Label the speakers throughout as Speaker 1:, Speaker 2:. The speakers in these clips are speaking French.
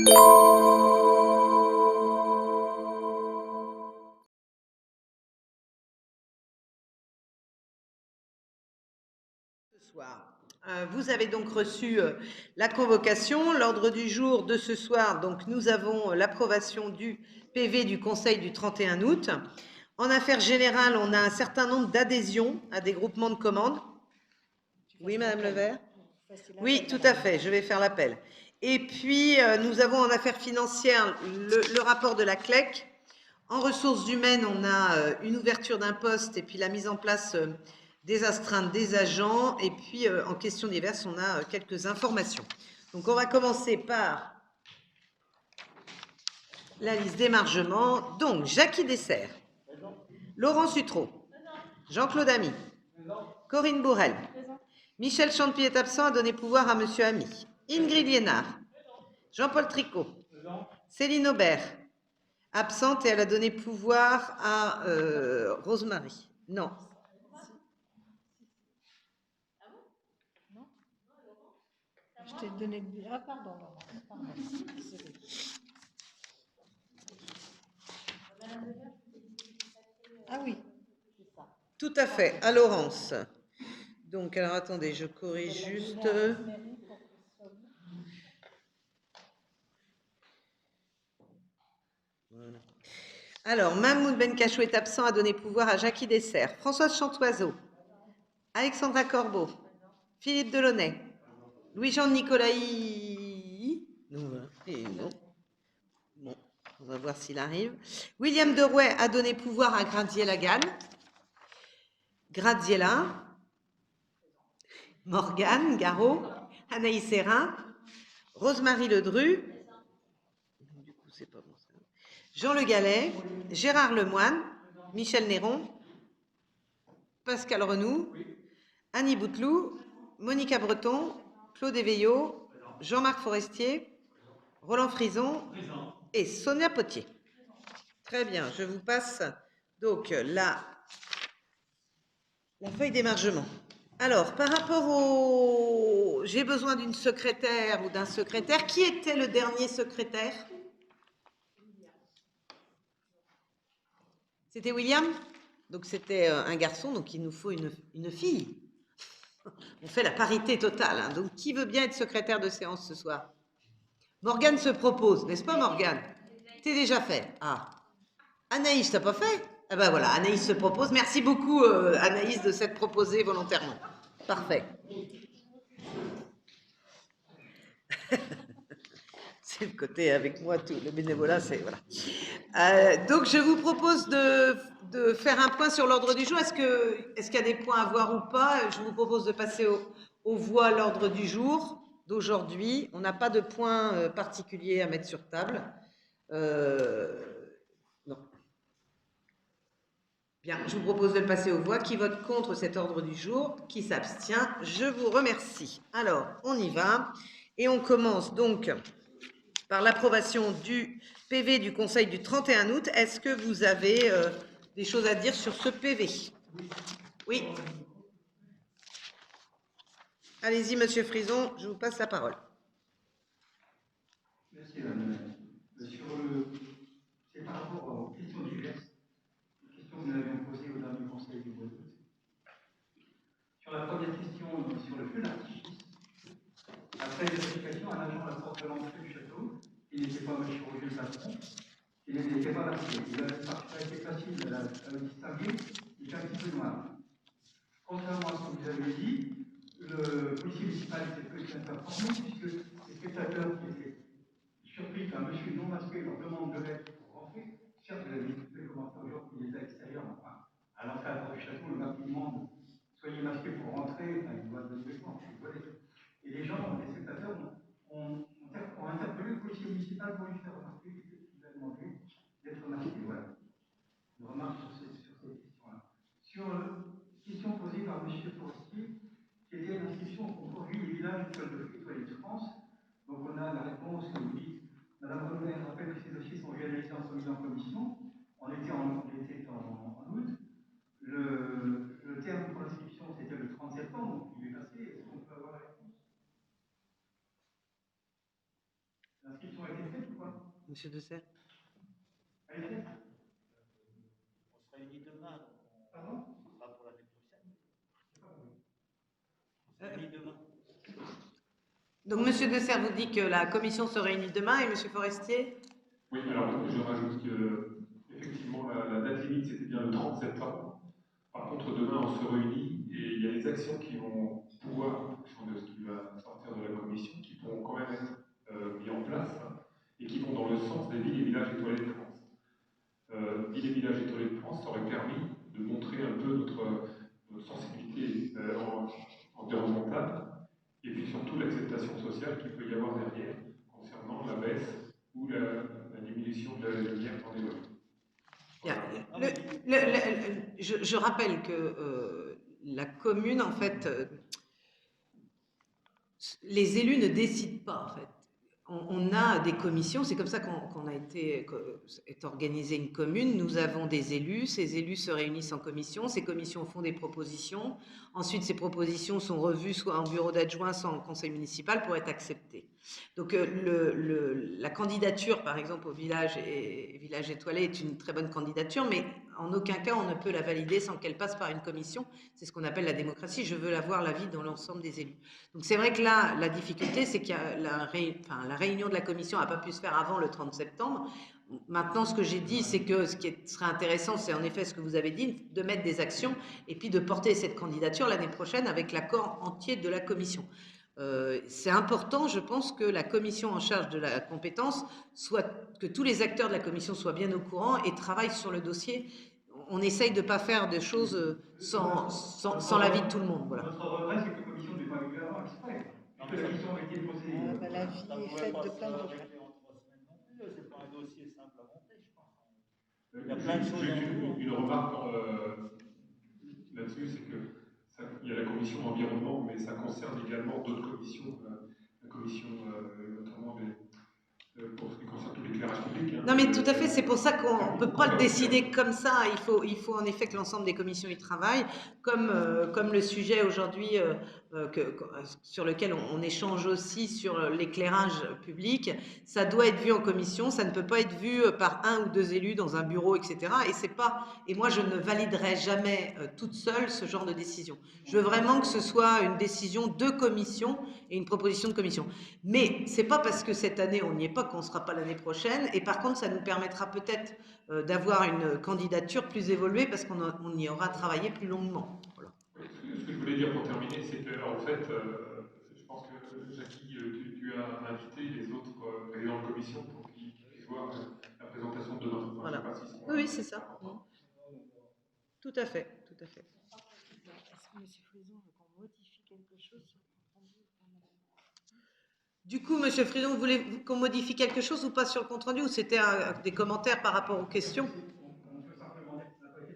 Speaker 1: Soir. Vous avez donc reçu la convocation. L'ordre du jour de ce soir, donc nous avons l'approbation du PV du Conseil du 31 août. En affaires générales, on a un certain nombre d'adhésions à des groupements de commandes. Oui, Madame Levert? Oui, tout à fait, je vais faire l'appel. Et puis, nous avons en affaires financières le rapport de la CLEC. En ressources humaines, on a une ouverture d'un poste et puis la mise en place des astreintes des agents. Et puis, en questions diverses, on a quelques informations. Donc, on va commencer par la liste d'émargement. Donc, Jackie Dessert, Laurent Sutreau, Jean-Claude Ami, Corinne Bourrel, Michel Champi est absent, a donné pouvoir à Monsieur Ami, Ingrid Liénard, Jean-Paul Tricot, Céline Aubert, absente et elle a donné pouvoir à Rosemary. Non.
Speaker 2: Je t'ai donné... Ah, pardon, Laurent. Pardon. Ah oui, c'est ça.
Speaker 1: Tout à fait, à Laurence. Donc, alors attendez, je corrige juste. Voilà. Alors, Mahmoud Benkachou est absent, a donné pouvoir à Jackie Dessert, Françoise Chantoiseau, Alexandra Corbeau, Philippe Delaunay, Louis-Jean Nicolaï. Non, non. Bon, on va voir s'il arrive. William Derouet a donné pouvoir à Graziella Gann. Graziella. Morgane Garot, Anaïs Hérin, Rosemary Ledru. Du coup, c'est pas bon ça. Jean Le Gallet, Gérard Lemoine, Michel Néron, Pascal Renoux, Annie Bouteloup, Monica Breton, Claude Éveillot, Jean-Marc Forestier, Roland Frison et Sonia Potier. Très bien, je vous passe donc la feuille d'émargement. Alors, par rapport au... J'ai besoin d'une secrétaire ou d'un secrétaire. Qui était le dernier secrétaire? C'était William? Donc c'était un garçon, donc il nous faut une fille. On fait la parité totale. Hein. Donc qui veut bien être secrétaire de séance ce soir? Morgane se propose, n'est-ce pas Morgane? T'es déjà fait. Ah. Anaïs, t'as pas fait? Ah ben voilà, Anaïs se propose. Merci beaucoup Anaïs de s'être proposée volontairement. Parfait. C'est le côté avec moi, tout le bénévolat, c'est voilà. Donc je vous propose de faire un point sur l'ordre du jour. Est-ce qu'il y a des points à voir ou pas? Je vous propose de passer aux voix l'ordre du jour d'aujourd'hui. On n'a pas de point particulier à mettre sur table. Non. Bien, je vous propose de le passer aux voix. Qui vote contre cet ordre du jour? Qui s'abstient? Je vous remercie. Alors, on y va. Et on commence donc par l'approbation du PV du Conseil du 31 août. Est-ce que vous avez des choses à dire sur ce PV? Oui. Allez-y, Monsieur Frison, je vous passe la parole.
Speaker 3: Merci, Madame. C'est par rapport aux questions diverses, les questions que nous avions posées au dernier Conseil du mois d'août. Sur la première question, sur le feu d'artifice, après vérification, un agent à la porte de l'entrée du château, qui n'était pas M. Roger le patron, qui n'était pas masqué. Il a été facile à le distinguer, il était un petit peu noir. Contrairement à ce que vous avez dit, le policier municipal était peut-être informé, puisque les spectateurs qui étaient surpris qu'un monsieur non masqué leur demande de l'aide pour rentrer, certes, vous avez dit tous les commentaires aujourd'hui qu'il est à l'extérieur, enfin, à l'entrée à la porte du château, le maire qui demande soyez masqué pour rentrer, enfin, il doit donner des points, et les gens, les spectateurs, ont interpellé le policier municipal pour lui faire remarquer qu'il a demandé d'être masqué. Voilà. Une remarque sur cette question-là. Sur la question posée par M. Forestier, qui était l'inscription au concours Ville et Village École de Étoile de France. Donc on a la réponse que vous dites. Madame René rappelle que ces dossiers sont réalisés en comité en commission. On était en août. Le terme L'inscription a été faite ou pas?
Speaker 1: Monsieur Dessert.
Speaker 3: Elle est faite?
Speaker 4: On se réunit demain, donc
Speaker 3: Pardon?
Speaker 4: ce sera pour l'année prochaine.
Speaker 3: J'ai pas compris.
Speaker 4: On se réunit demain.
Speaker 1: Donc, Monsieur Dessert vous dit que la commission se réunit demain et Monsieur Forestier?
Speaker 5: Oui, alors je rajoute que effectivement la date limite c'était bien le 30 septembre. Par contre, demain on se réunit et il y a des actions qui vont pouvoir, en fonction de ce qui va sortir de la commission, qui pourront quand même être mis en place et qui vont dans le sens des villes et villages étoilés de France. Villes et villages étoilés de France, ça aurait permis de montrer un peu notre sensibilité environnementale et puis surtout l'acceptation sociale qu'il peut y avoir derrière concernant la baisse ou la diminution de la lumière dans les rues.
Speaker 1: Bien.
Speaker 5: Voilà.
Speaker 1: Je rappelle que la commune, en fait, les élus ne décident pas, en fait. On a des commissions, c'est comme ça qu'est organisée une commune. Nous avons des élus, ces élus se réunissent en commission, ces commissions font des propositions. Ensuite, ces propositions sont revues soit en bureau d'adjoint, soit en conseil municipal pour être acceptées. Donc, la candidature, par exemple, au village étoilé est une très bonne candidature, mais en aucun cas on ne peut la valider sans qu'elle passe par une commission. C'est ce qu'on appelle la démocratie. Je veux avoir l'avis dans l'ensemble des élus. Donc, c'est vrai que là, la difficulté, c'est que la réunion de la commission n'a pas pu se faire avant le 30 septembre. Maintenant, ce que j'ai dit, c'est que ce qui serait intéressant, c'est en effet ce que vous avez dit, de mettre des actions et puis de porter cette candidature l'année prochaine avec l'accord entier de la commission. C'est important, je pense, que la commission en charge de la compétence que tous les acteurs de la commission soient bien au courant et travaillent sur le dossier. On essaye de ne pas faire de choses sans l'avis de tout le monde. Voilà.
Speaker 3: Notre regret, c'est que la commission n'ait pas eu avant exprès.
Speaker 4: Non,
Speaker 3: Que la question avait été posée.
Speaker 2: Bah, la vie
Speaker 4: Ça
Speaker 2: est
Speaker 4: pouvait
Speaker 2: faite
Speaker 4: pas
Speaker 2: de
Speaker 4: se
Speaker 2: plein de
Speaker 4: régler en 3 semaines non plus. C'est pas un dossier simple à monter, je pense.
Speaker 5: Il
Speaker 4: y a plein de choses en cours.
Speaker 5: Une remarque là-dessus, c'est que il y a la commission environnement, mais ça concerne également d'autres commissions, la commission notamment pour ce qui concerne tout l'éclairage public.
Speaker 1: Non, mais tout à fait, c'est pour ça qu'on ne peut pas le décider comme ça. Il faut en effet que l'ensemble des commissions y travaillent, comme le sujet aujourd'hui sur lequel on échange aussi sur l'éclairage public. Ça doit être vu en commission, ça ne peut pas être vu par un ou deux élus dans un bureau, etc. Et moi, je ne validerai jamais toute seule ce genre de décision. Je veux vraiment que ce soit une décision de commission et une proposition de commission. Mais c'est pas parce que cette année on n'y est pas qu'on ne sera pas l'année prochaine. Et par contre, ça nous permettra peut-être d'avoir une candidature plus évoluée parce qu'on y aura travaillé plus longuement. Voilà.
Speaker 5: Oui, ce que je voulais dire pour terminer, c'est que en fait, je pense que Jackie, tu as invité les autres présidents de commission pour qu'ils puissent voir la présentation de demain. Enfin,
Speaker 1: Voilà.
Speaker 5: je sais pas s'ils seront
Speaker 1: Oui,
Speaker 5: là,
Speaker 1: c'est ça. Tout à fait, tout à fait.
Speaker 2: Est-ce que M. Frison veut qu'on modifie quelque chose sur le compte rendu?
Speaker 1: Du coup, M. Frison, vous voulez qu'on modifie quelque chose ou pas sur le compte rendu, ou c'était des commentaires par rapport aux questions?
Speaker 3: On peut simplement dire que ça n'a pas été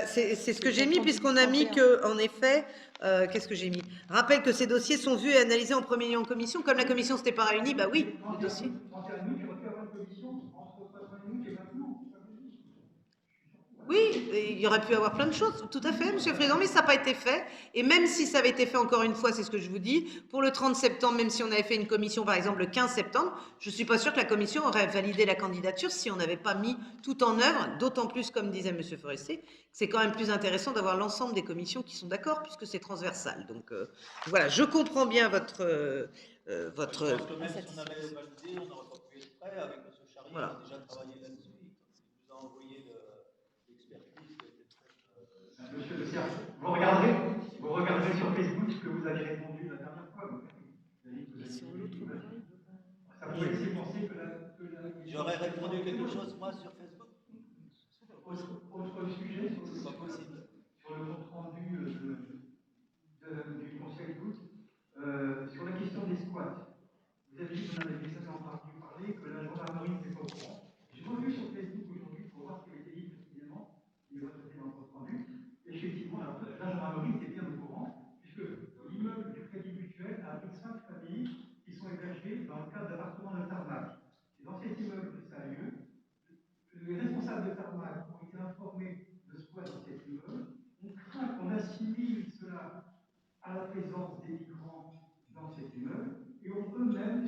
Speaker 3: fait.
Speaker 1: C'est ce que j'ai mis, puisqu'on a mis que, en effet, qu'est-ce que j'ai mis? Rappelle que ces dossiers sont vus et analysés en premier lieu en commission. Comme la commission ne s'était pas réunie, bah oui, le dossier.
Speaker 3: 31 août, il aurait pu avoir une commission entre 31 août et 29 août.
Speaker 1: Oui, il y aurait pu avoir plein de choses, tout à fait, Monsieur Frédon, mais ça n'a pas été fait. Et même si ça avait été fait, encore une fois, c'est ce que je vous dis, pour le 30 septembre, même si on avait fait une commission, par exemple, le 15 septembre, je ne suis pas sûre que la commission aurait validé la candidature si on n'avait pas mis tout en œuvre, d'autant plus, comme disait Monsieur Forestier, c'est quand même plus intéressant d'avoir l'ensemble des commissions qui sont d'accord, puisque c'est transversal. Donc, voilà, je comprends bien votre...
Speaker 4: Je pense que même si on avait validé, on n'aurait pas pu être prêt. Avec M. Charrier,
Speaker 1: Voilà.
Speaker 4: on a déjà travaillé là-dessus. Il nous a envoyé l'expertise qui a été faite.
Speaker 3: Monsieur Le Serre, vous regarderez sur Facebook ce que vous avez répondu la dernière fois. Vous avez dit que vous aviez
Speaker 2: Sur l'autre point,
Speaker 3: ça pourrait laisser penser que la
Speaker 4: J'aurais répondu quelque chose, moi, sur Facebook.
Speaker 3: Autre sujet
Speaker 4: C'est pas possible.
Speaker 3: sur le compte rendu du Conseil d'août, sur la question des squats. Vous avez dit que vous en avez déjà entendu parler, que la gendarmerie n'était pas au courant. J'ai revu sur Facebook aujourd'hui pour voir ce qui avait été dit précisément, il va traiter dans le compte rendu. Effectivement, la gendarmerie était bien au courant, puisque l'immeuble du Crédit Mutuel a pris 5 familles qui sont hébergées dans le cadre d'appartements de tarmac. Et dans cet immeuble que ça a lieu, les responsables de tarmac ont été informés de squat dans cet immeuble. On craint qu'on assimile cela à la présence des migrants dans cet immeuble et ont eux-mêmes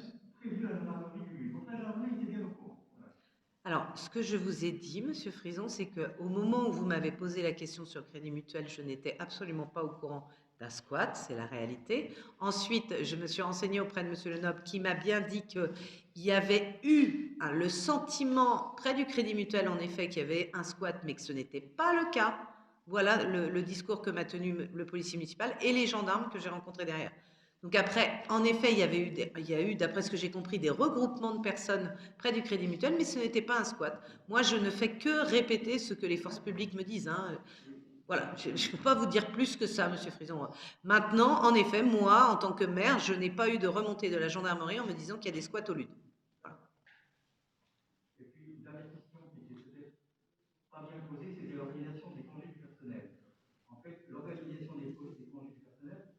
Speaker 1: ce que je vous ai dit, Monsieur Frison, c'est qu'au moment où vous m'avez posé la question sur le Crédit Mutuel, je n'étais absolument pas au courant d'un squat, c'est la réalité. Ensuite, je me suis renseignée auprès de Monsieur Lenoble qui m'a bien dit qu'il y avait eu le sentiment près du Crédit Mutuel, en effet, qu'il y avait un squat, mais que ce n'était pas le cas. Voilà le discours que m'a tenu le policier municipal et les gendarmes que j'ai rencontrés derrière. Donc après, en effet, il y a eu, d'après ce que j'ai compris, des regroupements de personnes près du Crédit Mutuel, mais ce n'était pas un squat. Moi, je ne fais que répéter ce que les forces publiques me disent, hein. Voilà, je ne peux pas vous dire plus que ça, Monsieur Frison. Maintenant, en effet, moi, en tant que maire, je n'ai pas eu de remontée de la gendarmerie en me disant qu'il y a des squats au Lude. Voilà.
Speaker 3: Et puis, une dernière question qui était peut-être pas bien posée, c'était l'organisation des congés du personnel. En fait, l'organisation des congés du personnel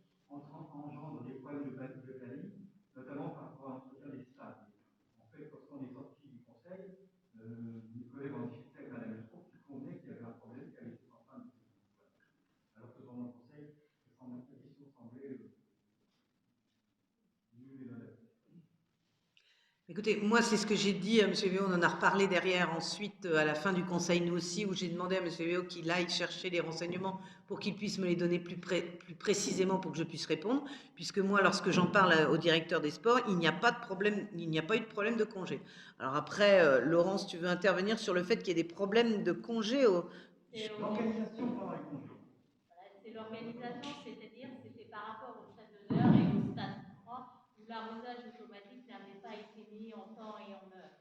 Speaker 3: engendre des problèmes de planning, notamment par rapport à l'entretien des stades. En fait, lorsqu'on est sorti du conseil, mes collègues ont discuté avec Madame Letro qui convenait qu'il y avait un problème qui avait été en train de se faire. Alors que dans mon conseil, ma position semblait nulle et non aveugle.
Speaker 1: Écoutez, moi, c'est ce que j'ai dit à M. Véo, on en a reparlé derrière, ensuite, à la fin du conseil, nous aussi, où j'ai demandé à M. Véo qu'il aille chercher les renseignements pour qu'il puisse me les donner plus précisément pour que je puisse répondre, puisque moi, lorsque j'en parle au directeur des sports, il n'y a pas de problème, il n'y a pas eu de problème de congé. Alors après, Laurence, tu veux intervenir sur le fait qu'il y ait des problèmes de congé au...
Speaker 3: L'organisation pendant les congés.
Speaker 6: Voilà, c'est l'organisation, c'est-à-dire c'était par rapport au stade d'honneur et au stade 3 où l'arrosage automatique n'avait pas été mis en temps et en heure.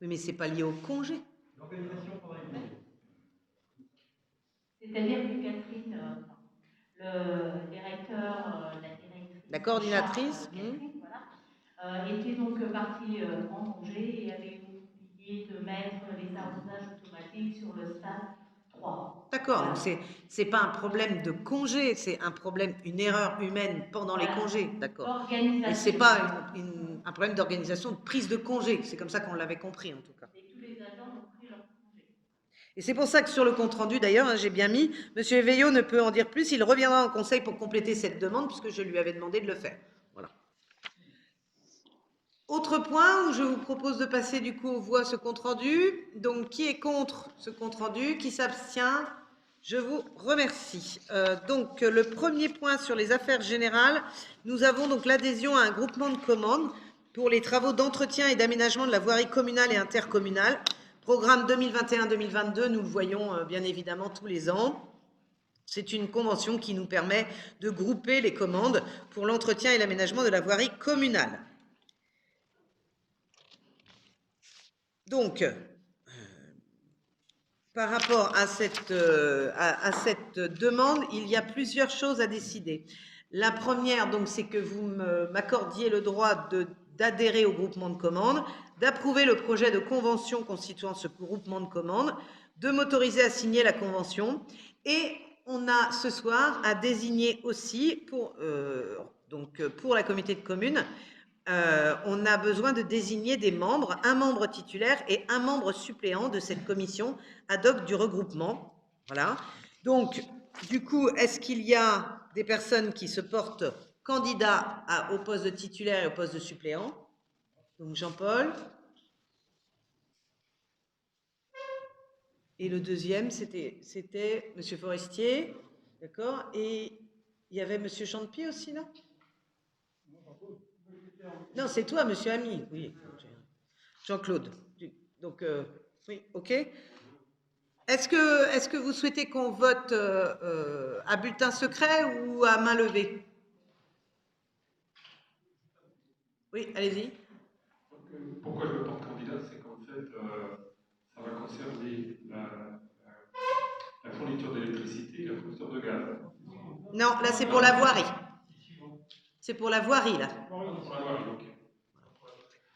Speaker 1: Oui, mais ce n'est pas lié au congé.
Speaker 3: L'organisation pendant les congés.
Speaker 6: C'est-à-dire que Catherine, le directeur, la directrice,
Speaker 1: la coordinatrice,
Speaker 6: Catherine, voilà, était donc partie en congé et avait oublié de mettre les arrosages automatiques sur le stade 3.
Speaker 1: D'accord, donc c'est pas un problème de congé, c'est un problème, une erreur humaine pendant les congés, d'accord. Mais c'est pas un problème d'organisation, de prise de congé, c'est comme ça qu'on l'avait compris en tout cas.
Speaker 6: Et tous les agents ont pris leur congé.
Speaker 1: Et c'est pour ça que sur le compte-rendu, d'ailleurs, hein, j'ai bien mis, M. Veillot ne peut en dire plus, il reviendra en conseil pour compléter cette demande, puisque je lui avais demandé de le faire. Voilà. Autre point où je vous propose de passer du coup aux voix ce compte-rendu. Donc, qui est contre ce compte-rendu? Qui s'abstient? Je vous remercie. Donc, le premier point sur les affaires générales, nous avons donc l'adhésion à un groupement de commandes pour les travaux d'entretien et d'aménagement de la voirie communale et intercommunale. Programme 2021-2022, nous le voyons bien évidemment tous les ans. C'est une convention qui nous permet de grouper les commandes pour l'entretien et l'aménagement de la voirie communale. Donc, par rapport à cette demande, il y a plusieurs choses à décider. La première, donc, c'est que vous m'accordiez le droit d'adhérer au groupement de commandes, d'approuver le projet de convention constituant ce groupement de commandes, de m'autoriser à signer la convention. Et on a ce soir à désigner aussi, pour la communauté de communes, on a besoin de désigner des membres, un membre titulaire et un membre suppléant de cette commission ad hoc du regroupement. Voilà. Donc, du coup, est-ce qu'il y a des personnes qui se portent candidats au poste de titulaire et au poste de suppléant? Donc, Jean-Paul. Et le deuxième, c'était M. Forestier. D'accord. Et il y avait M. Chantepied aussi, non? Non, c'est toi, monsieur Ami. Oui, Jean-Claude. Donc, oui, ok. Est-ce que vous souhaitez qu'on vote à bulletin secret ou à main levée? Oui, allez-y.
Speaker 5: Pourquoi je me porte candidat? C'est qu'en fait, ça va concerner la fourniture d'électricité et la fourniture de gaz.
Speaker 1: Non, là, c'est pour la voirie. C'est pour la voirie, là.
Speaker 5: Pour la voirie, ok.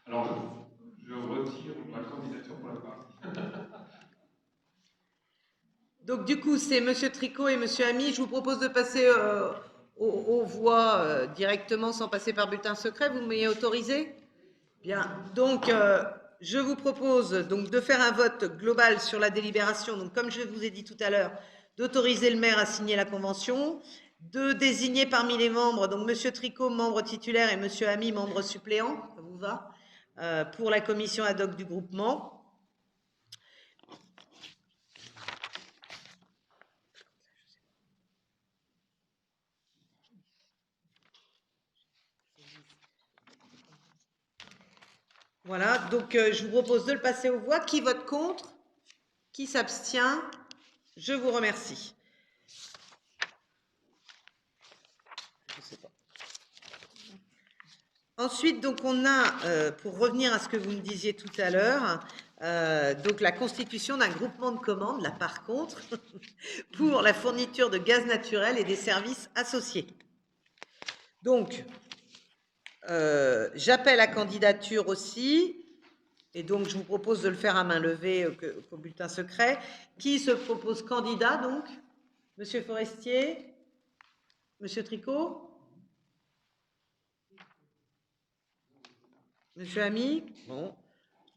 Speaker 5: Alors, je retire ma candidature pour la voirie.
Speaker 1: Donc, du coup, c'est M. Tricot et M. Ami. Je vous propose de passer aux voix directement sans passer par bulletin secret. Vous m'y autorisez? Bien. Donc, je vous propose donc de faire un vote global sur la délibération. Donc, comme je vous ai dit tout à l'heure, d'autoriser le maire à signer la convention, de désigner parmi les membres, donc M. Tricot, membre titulaire, et M. Ami, membre suppléant. Ça vous va? Pour la commission ad hoc du groupement. Voilà, donc je vous propose de le passer aux voix. Qui vote contre? Qui s'abstient? Je vous remercie. Je sais pas. Ensuite, donc on a, pour revenir à ce que vous me disiez tout à l'heure, donc la constitution d'un groupement de commandes, là par contre, pour la fourniture de gaz naturel et des services associés. Donc, j'appelle à candidature aussi, et donc je vous propose de le faire à main levée qu'au bulletin secret. Qui se propose candidat donc? Monsieur Forestier? Monsieur Tricot? Monsieur Ami? Bon.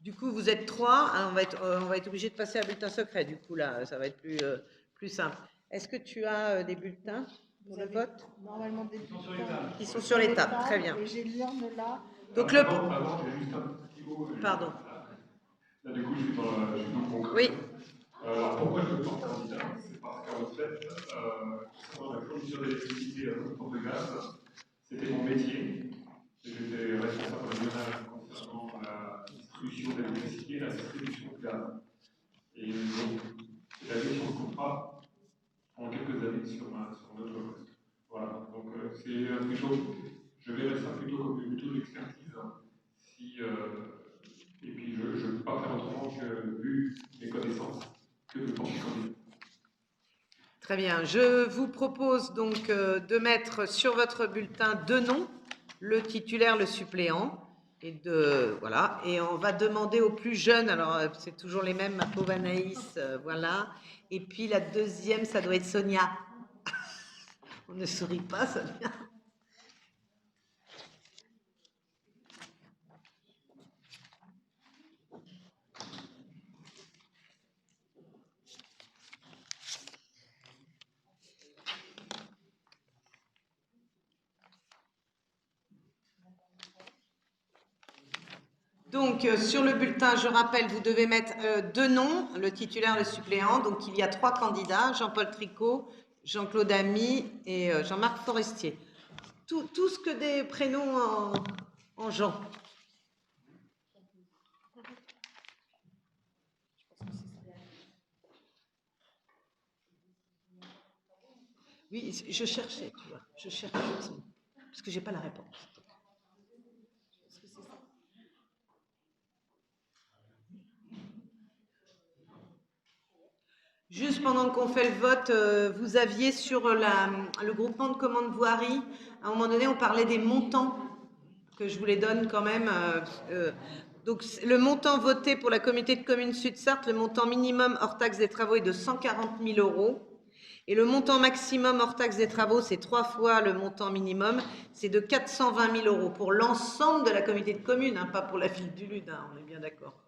Speaker 1: Du coup, vous êtes 3. Hein, on va être obligé de passer à bulletin secret. Du coup, là, ça va être plus simple. Est-ce que tu as des bulletins pour le vote?
Speaker 2: Normalement des bulletins
Speaker 1: Qui sont sur les tables. Très bien.
Speaker 2: et j'ai l'urne là.
Speaker 1: Donc
Speaker 5: Avant, j'ai juste un petit mot.
Speaker 1: Pardon.
Speaker 5: Là, du coup, je suis dans le concret.
Speaker 1: Oui.
Speaker 5: Alors, pourquoi je me porte candidat? C'est parce qu'en fait, concernant la fourniture d'électricité et la fourniture de gaz, c'était mon métier. J'étais responsable régional concernant la distribution d'électricité et la distribution de gaz. Et donc, c'est la gestion de contrat en quelques années sur notre poste. Voilà, donc c'est plutôt, je verrais ça plutôt comme plutôt l'expertise. Si, et puis je ne peux pas faire autrement que, vu mes connaissances, que de porter candidat.
Speaker 1: Très bien. Je vous propose donc de mettre sur votre bulletin 2 noms, le titulaire, le suppléant. Voilà. Et on va demander aux plus jeunes, alors c'est toujours les mêmes, ma pauvre Anaïs, voilà. Et puis la deuxième, ça doit être Sonia. On ne sourit pas, Sonia. Donc, sur le bulletin, je rappelle, vous devez mettre 2 noms, le titulaire, le suppléant. Donc, il y a 3 candidats, Jean-Paul Tricot, Jean-Claude Ami et Jean-Marc Forestier. Tous que des prénoms en Jean. Oui, je cherchais, tu vois. Je cherchais, parce que j'ai pas la réponse. Juste pendant qu'on fait le vote, vous aviez sur le groupement de commandes voirie, à un moment donné, on parlait des montants, que je vous les donne quand même. Donc, le montant voté pour la communauté de communes Sud-Sarthe, le montant minimum hors taxe des travaux est de 140 000 €. Et le montant maximum hors taxe des travaux, c'est 3 fois le montant minimum, c'est de 420 000 € pour l'ensemble de la communauté de communes, hein, pas pour la ville du Lude, hein, on est bien d'accord.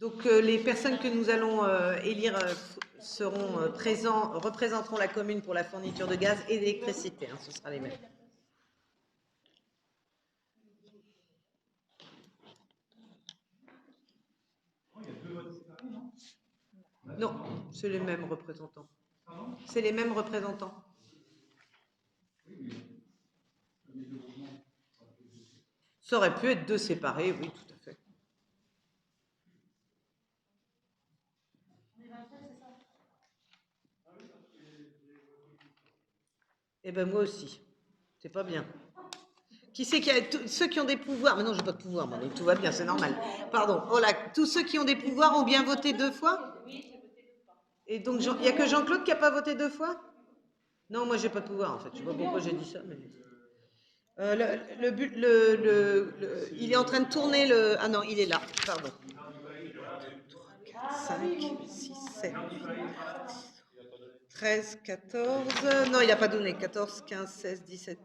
Speaker 1: Donc les personnes que nous allons élire seront représenteront la commune pour la fourniture de gaz et d'électricité, hein, ce sera les mêmes. Non, c'est les mêmes représentants. C'est les mêmes représentants. Ça aurait pu être 2 séparés, oui, tout à fait. Eh ben moi aussi. C'est pas bien. Qui c'est qui a ceux qui ont des pouvoirs? Mais non, j'ai pas de pouvoir, moi, donc tout va bien, c'est normal. Pardon. Oh là, tous ceux qui ont des pouvoirs ont bien voté 2 fois?
Speaker 6: Oui, j'ai voté 2 fois.
Speaker 1: Et donc il n'y a que Jean-Claude qui n'a pas voté 2 fois? Non, moi j'ai pas de pouvoir en fait. Je sais pas pourquoi j'ai dit ça, mais. Il est en train de tourner le. Ah non, il est là, pardon. 5, 6, 7, 8, 13, 14. Non, il n'a pas donné. 14, 15, 16, 17,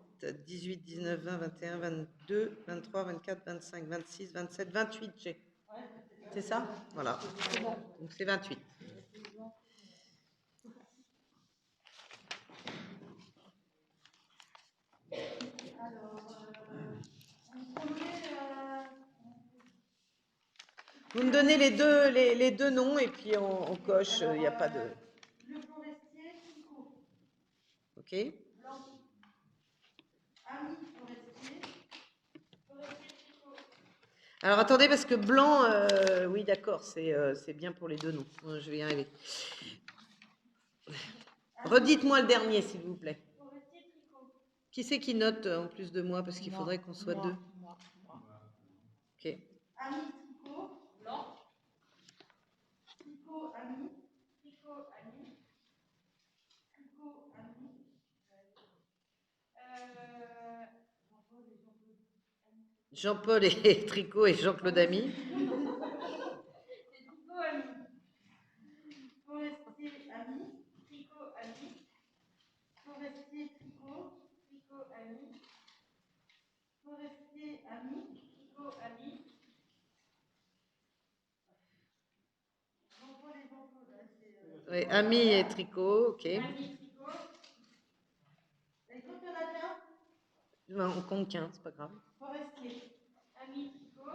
Speaker 1: 18, 19, 20, 21, 22, 23, 24, 25, 26, 27, 28 G. C'est ça? Voilà. Donc c'est 28. Vous me donnez les deux noms et puis on coche, il n'y a pas de...
Speaker 2: Le forestier, Tricot.
Speaker 1: Ok.
Speaker 2: Blanc. Ami forestier. Forestier, Tricot.
Speaker 1: Alors attendez, parce que blanc, oui d'accord, c'est bien pour les deux noms. Je vais y arriver. Redites-moi le dernier, s'il vous plaît.
Speaker 6: Forestier Tricot.
Speaker 1: Qui c'est qui note en plus de moi? Parce qu'il faudrait qu'on soit deux.
Speaker 2: Moi.
Speaker 1: Ok.
Speaker 2: Ami Tricot.
Speaker 6: Blanc.
Speaker 2: Tricot, ami.
Speaker 6: Tricot, ami.
Speaker 2: Tricot, ami.
Speaker 1: Jean-Paul et Tricot et Jean-Claude Ami.
Speaker 6: C'est Tricot, ami.
Speaker 2: Forestier, ami.
Speaker 6: Tricot, ami.
Speaker 2: Forestier, Tricot.
Speaker 6: Tricot, ami.
Speaker 2: Forestier, ami.
Speaker 6: Tricot, ami.
Speaker 2: Jean-Paul et Jean-Claude, là, c'est...
Speaker 1: Oui, Ami et Tricot, ok.
Speaker 6: Ami Tricot.
Speaker 2: Et quand il y en a qu'un,
Speaker 1: Ben, on compte 15, c'est pas grave.
Speaker 2: forestier.
Speaker 6: Ami Tricot.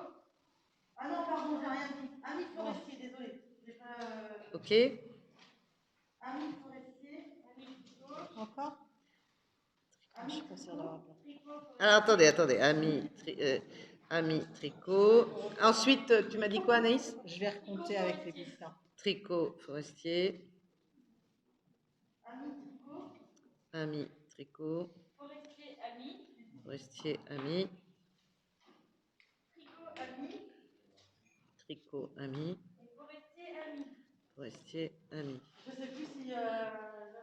Speaker 2: Ah non, pardon, j'ai rien dit. Ami forestier, désolé. J'ai pas...
Speaker 1: Ok.
Speaker 2: Ami forestier.
Speaker 6: Ami Tricot.
Speaker 2: Encore
Speaker 7: Je suis pas sûre d'avoir bien.
Speaker 6: Tricot, forestier.
Speaker 1: Alors attendez. Ami Tricot. Ensuite, tu m'as dit quoi, Anaïs?
Speaker 7: Je vais recompter avec les bulletins.
Speaker 1: Tricot forestier.
Speaker 2: Ami Tricot.
Speaker 1: Ami Tricot.
Speaker 6: Forestier, ami.
Speaker 1: Forestier Ami.
Speaker 6: Tricot, ami.
Speaker 1: Tricot Ami.
Speaker 6: Et forestier, ami.
Speaker 1: Forestier Ami.
Speaker 2: Je sais plus si y en a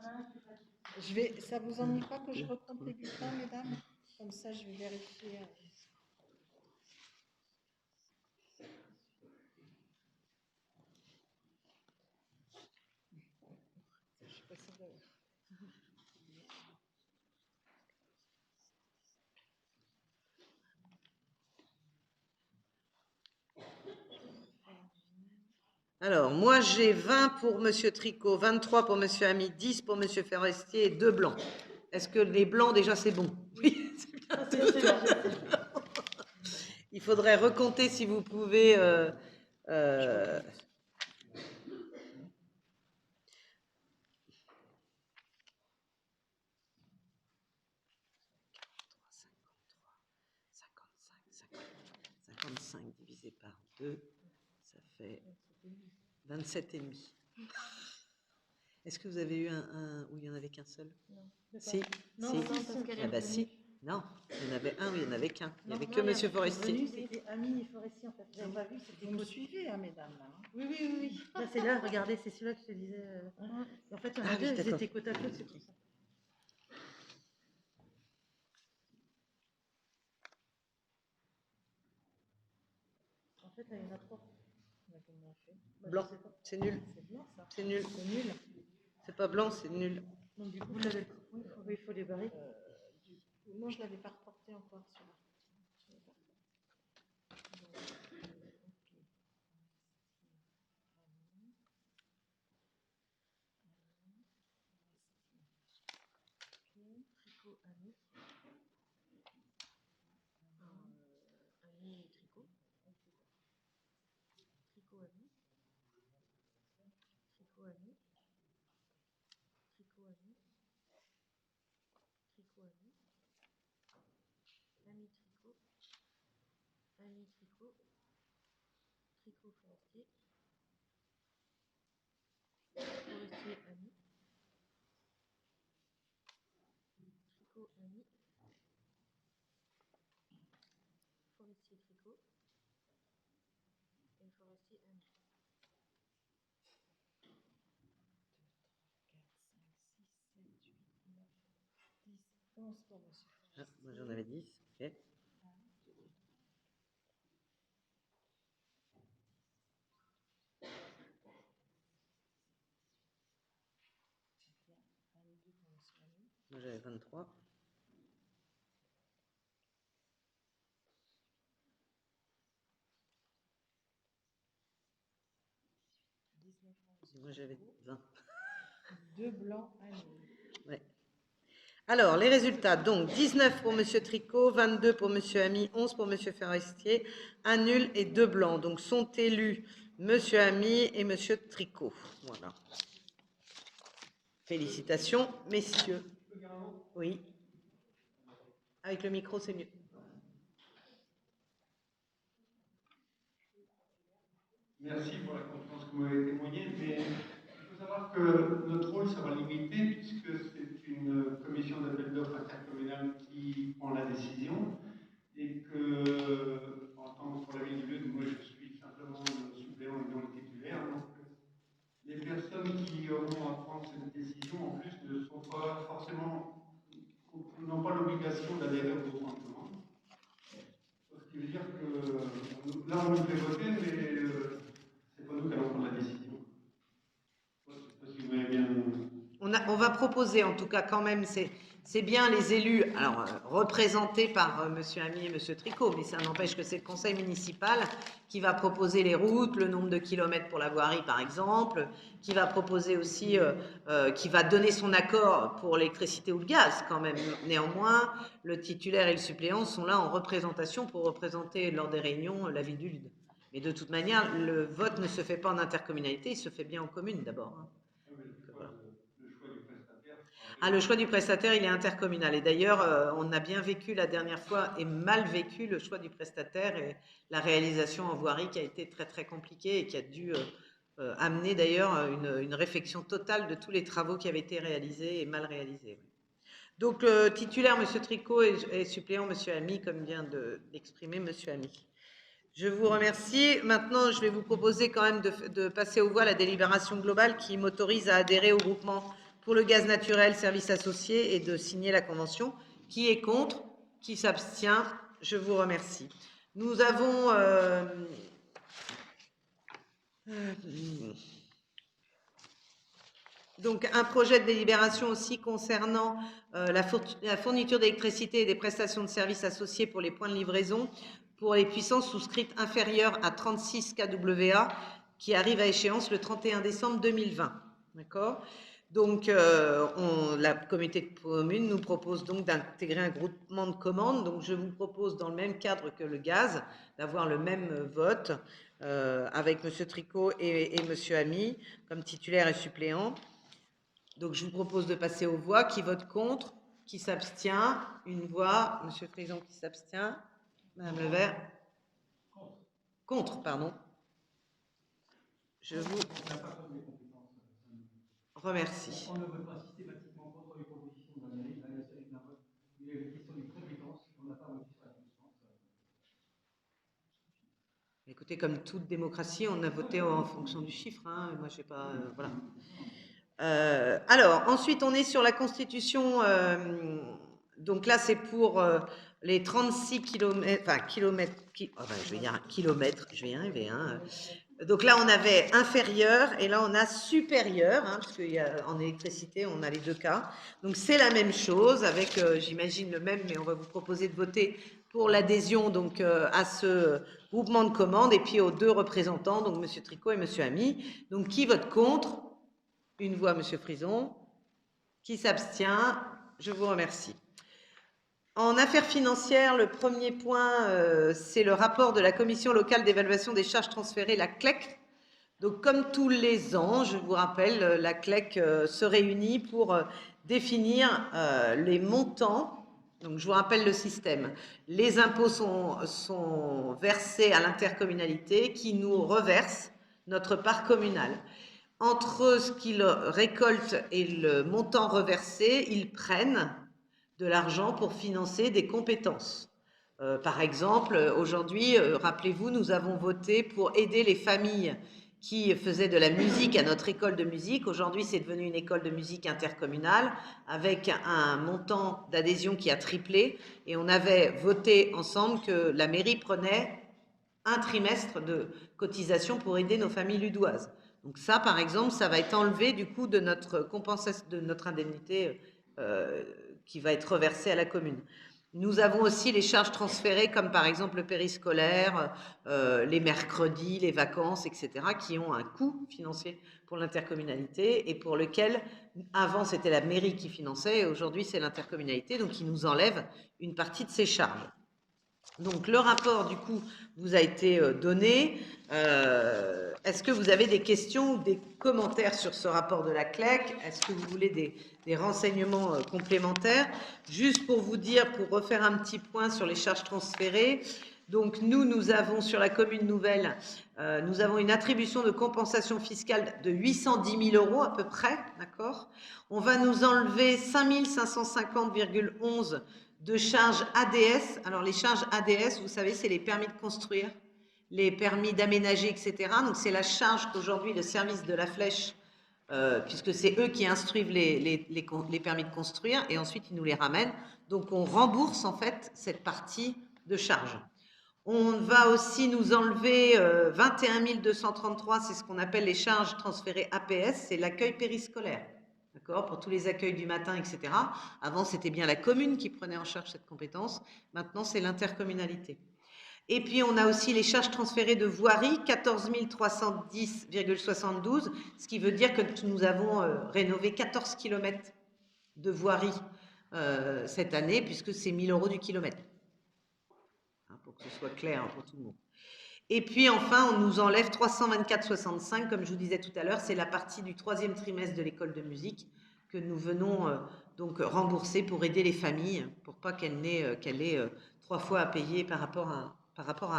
Speaker 2: un qui est pas...
Speaker 7: Ça vous ennuie pas que je recompte les bulletins, mesdames? Comme ça, je vais vérifier. Je suis pas sûre d'avoir.
Speaker 1: Alors, moi j'ai 20 pour Monsieur Tricot, 23 pour Monsieur Ami, 10 pour Monsieur Forestier et 2 blancs. Est-ce que les blancs déjà c'est bon? Oui, c'est bien. Il faudrait recompter si vous pouvez. ...55 divisé par 2, ça fait 27,5. Est-ce que vous avez eu un où il n'y en avait qu'un seul?
Speaker 7: Non.
Speaker 1: Si.
Speaker 7: Non,
Speaker 1: Si.
Speaker 7: non, parce qu'elle
Speaker 1: Ah bah
Speaker 7: est
Speaker 1: si. Non, il y en avait un, oui, il n'y en avait qu'un. Il n'y avait que
Speaker 7: non,
Speaker 1: Monsieur
Speaker 7: la
Speaker 1: Forestier.
Speaker 2: Venu, c'était ami et forestier, en fait. J'avais pas vu, c'était
Speaker 7: Vous me
Speaker 2: côté.
Speaker 7: suivez, hein, mesdames, là, hein?
Speaker 2: Oui. Là, c'est là, regardez, c'est celui-là que je te disais. Et en fait, il y en a
Speaker 1: Ah oui,
Speaker 2: deux, ils
Speaker 1: d'accord.
Speaker 2: étaient côte à côte, c'est pour ça. En fait, là, il y en a trois.
Speaker 7: Mais comment on fait?
Speaker 2: Bah,
Speaker 1: Blanc,
Speaker 2: je sais pas.
Speaker 1: c'est nul.
Speaker 7: C'est blanc, ça.
Speaker 1: C'est nul.
Speaker 7: C'est nul.
Speaker 1: C'est pas blanc, c'est nul.
Speaker 2: Donc, du coup, vous l'avez. Oui, il faut les barrer.
Speaker 7: Moi, je l'avais pas reporté encore sur la. Tricot, ami. Ami et tricot. Tricot, ami. Tricot, ami. Tricot, ami. Tricot, ami. Ami tricot. Ami tricot. Tricot forestier. Forestier ami. Tricot ami. Forestier tricot. Et forestier ami. 2, 3, 4, 5, 6, 7, 8, 9, 10, 11 pour monsieur.
Speaker 1: Ah, moi j'en avais 10. Ok. Moi j'avais 23. Et moi j'avais 20.
Speaker 7: 2 blancs à 1.
Speaker 1: Ouais. Alors, les résultats, donc 19 pour M. Tricot, 22 pour M. Ami, 11 pour M. Forestier, un nul et 2 blancs. Donc, sont élus M. Ami et M. Tricot. Voilà. Félicitations, messieurs. Oui. Avec le micro, c'est mieux.
Speaker 3: Merci pour la confiance que vous m'avez témoignée, mais il faut savoir que notre rôle sera limité puisque c'est une commission d'appel d'offres intercommunale qui prend la décision et que, en tant que pour la ville de Lune, moi je suis simplement le suppléant et non le titulaire. Donc, les personnes qui auront à prendre cette décision, en plus, ne sont pas forcément, n'ont pas l'obligation d'adhérer au groupement de commande. Ce qui veut dire que là, on nous fait voter, mais c'est pas nous qui allons prendre la décision. Je sais pas si vous m'avez bien.
Speaker 1: On va proposer, en tout cas, quand même, c'est bien les élus, alors représentés par M. Ami et M. Tricot, mais ça n'empêche que c'est le conseil municipal qui va proposer les routes, le nombre de kilomètres pour la voirie, par exemple, qui va proposer aussi, qui va donner son accord pour l'électricité ou le gaz, quand même. Néanmoins, le titulaire et le suppléant sont là en représentation pour représenter lors des réunions la ville du Lude. Mais de toute manière, le vote ne se fait pas en intercommunalité, il se fait bien en commune d'abord. Hein. Ah, le choix du prestataire, il est intercommunal. Et d'ailleurs, on a bien vécu la dernière fois et mal vécu le choix du prestataire et la réalisation en voirie qui a été très très compliquée et qui a dû amener d'ailleurs une réflexion totale de tous les travaux qui avaient été réalisés et mal réalisés. Donc, titulaire, M. Tricot et suppléant, M. Ami, comme vient d'exprimer M. Ami. Je vous remercie. Maintenant, je vais vous proposer quand même de passer aux voix la délibération globale qui m'autorise à adhérer au groupement pour le gaz naturel, services associés, et de signer la convention. Qui est contre? Qui s'abstient? Je vous remercie. Nous avons donc un projet de délibération aussi concernant la fourniture d'électricité et des prestations de services associés pour les points de livraison pour les puissances souscrites inférieures à 36 kWA qui arrive à échéance le 31 décembre 2020. D'accord ? Donc, la communauté de communes nous propose donc d'intégrer un groupement de commandes. Donc, je vous propose, dans le même cadre que le gaz, d'avoir le même vote avec M. Tricot et M. Ami comme titulaire et suppléant. Donc, je vous propose de passer aux voix. Qui vote contre? Qui s'abstient? Une voix. M. Frison qui s'abstient. Madame Levert? Contre, pardon. Je vous remercie.
Speaker 3: On ne vote pas systématiquement contre les propositions de la mairie. Il y a une question de compétence. On n'a pas voté sur la puissance.
Speaker 1: Écoutez, comme toute démocratie, on a voté en fonction du chiffre. Hein. Moi, je sais pas. Voilà. Alors, ensuite, on est sur la constitution. Donc là, c'est pour les 36 km. Enfin, kilomètres. Je vais dire kilomètres. Je vais y arriver. Hein. Donc là, on avait inférieur et là, on a supérieur, hein, parce qu'en électricité, on a les deux cas. Donc, c'est la même chose avec, j'imagine, le même, mais on va vous proposer de voter pour l'adhésion donc à ce groupement de commandes et puis aux deux représentants, donc M. Tricot et M. Ami. Donc, qui vote contre? Une voix, M. Frison. Qui s'abstient? Je vous remercie. En affaires financières, le premier point, c'est le rapport de la Commission locale d'évaluation des charges transférées, la CLEC. Donc, comme tous les ans, je vous rappelle, la CLEC se réunit pour définir les montants. Donc, je vous rappelle le système. Les impôts sont versés à l'intercommunalité qui nous reverse notre part communale. Entre ce qu'ils récoltent et le montant reversé, ils prennent de l'argent pour financer des compétences. Par exemple, aujourd'hui, rappelez-vous, nous avons voté pour aider les familles qui faisaient de la musique à notre école de musique. Aujourd'hui, c'est devenu une école de musique intercommunale avec un montant d'adhésion qui a triplé. Et on avait voté ensemble que la mairie prenait un trimestre de cotisation pour aider nos familles ludoises. Donc ça, par exemple, ça va être enlevé du coup de notre compensation, de notre indemnité qui va être reversée à la commune. Nous avons aussi les charges transférées, comme par exemple le périscolaire, les mercredis, les vacances, etc., qui ont un coût financier pour l'intercommunalité et pour lequel, avant, c'était la mairie qui finançait et aujourd'hui, c'est l'intercommunalité, donc qui nous enlève une partie de ces charges. Donc, le rapport, du coup, vous a été donné. Est-ce que vous avez des questions ou des commentaires sur ce rapport de la CLEC? Est-ce que vous voulez des renseignements complémentaires? Juste pour vous dire, pour refaire un petit point sur les charges transférées. Donc, nous avons sur la commune nouvelle, nous avons une attribution de compensation fiscale de 810 000 € à peu près, d'accord? On va nous enlever 5 550,11 de charges ADS. Alors, les charges ADS, vous savez, c'est les permis de construire, les permis d'aménager, etc. Donc, c'est la charge qu'aujourd'hui, le service de la Flèche, puisque c'est eux qui instruisent les permis de construire, et ensuite, ils nous les ramènent. Donc, on rembourse, en fait, cette partie de charge. On va aussi nous enlever 21 233, c'est ce qu'on appelle les charges transférées APS, c'est l'accueil périscolaire. D'accord, pour tous les accueils du matin, etc. Avant, c'était bien la commune qui prenait en charge cette compétence. Maintenant, c'est l'intercommunalité. Et puis, on a aussi les charges transférées de voirie, 14 310,72, ce qui veut dire que nous avons rénové 14 km de voirie cette année, puisque c'est 1 000 € du kilomètre. Hein, pour que ce soit clair pour tout le monde. Et puis enfin, on nous enlève 324,65, comme je vous disais tout à l'heure, c'est la partie du 3e trimestre de l'école de musique que nous venons donc rembourser pour aider les familles, pour pas qu'elle ait 3 fois à payer par rapport à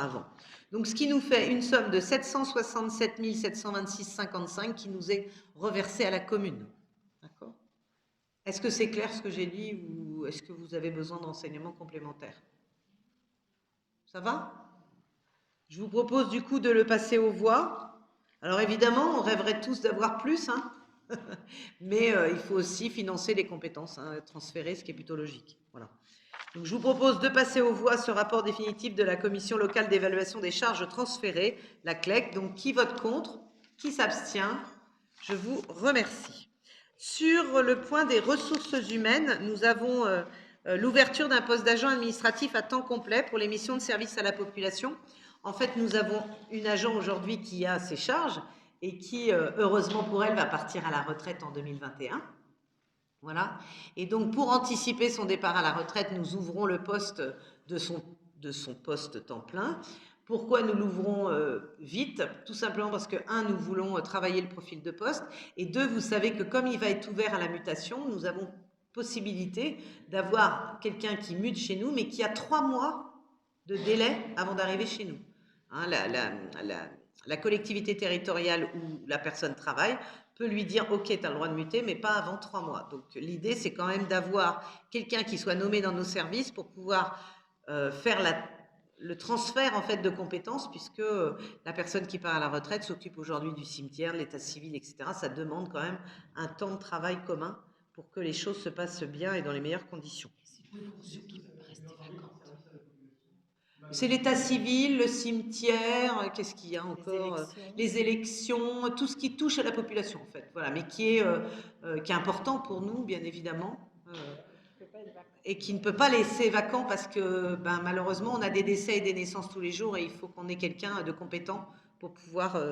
Speaker 1: avant. Donc ce qui nous fait une somme de 767 726,55 qui nous est reversée à la commune. D'accord ? Est-ce que c'est clair ce que j'ai dit ou est-ce que vous avez besoin d'enseignements complémentaires? Ça va ? Je vous propose du coup de le passer aux voix. Alors évidemment, on rêverait tous d'avoir plus, hein mais il faut aussi financer les compétences, hein, transférer, ce qui est plutôt logique. Voilà. Donc je vous propose de passer aux voix ce rapport définitif de la Commission locale d'évaluation des charges transférées, la CLEC. Donc qui vote contre? Qui s'abstient? Je vous remercie. Sur le point des ressources humaines, nous avons l'ouverture d'un poste d'agent administratif à temps complet pour les missions de service à la population. En fait, nous avons une agent aujourd'hui qui a ses charges et qui, heureusement pour elle, va partir à la retraite en 2021. Voilà. Et donc, pour anticiper son départ à la retraite, nous ouvrons le poste de son poste temps plein. Pourquoi nous l'ouvrons vite? Tout simplement parce que, un, nous voulons travailler le profil de poste, et deux, vous savez que comme il va être ouvert à la mutation, nous avons possibilité d'avoir quelqu'un qui mute chez nous, mais qui a 3 mois de délai avant d'arriver chez nous. Hein, la collectivité territoriale où la personne travaille peut lui dire « Ok, tu as le droit de muter, mais pas avant 3 mois ». Donc, l'idée, c'est quand même d'avoir quelqu'un qui soit nommé dans nos services pour pouvoir faire le transfert en fait de compétences, puisque la personne qui part à la retraite s'occupe aujourd'hui du cimetière, de l'état civil, etc. Ça demande quand même un temps de travail commun pour que les choses se passent bien et dans les meilleures conditions.
Speaker 7: C'est une fonction qui ne peut pas rester vacante.
Speaker 1: C'est l'état civil, le cimetière, qu'est-ce qu'il y a encore? Les élections, tout ce qui touche à la population en fait, voilà, mais qui est important pour nous, bien évidemment, et qui ne peut pas laisser vacant parce que malheureusement on a des décès et des naissances tous les jours et il faut qu'on ait quelqu'un de compétent pour pouvoir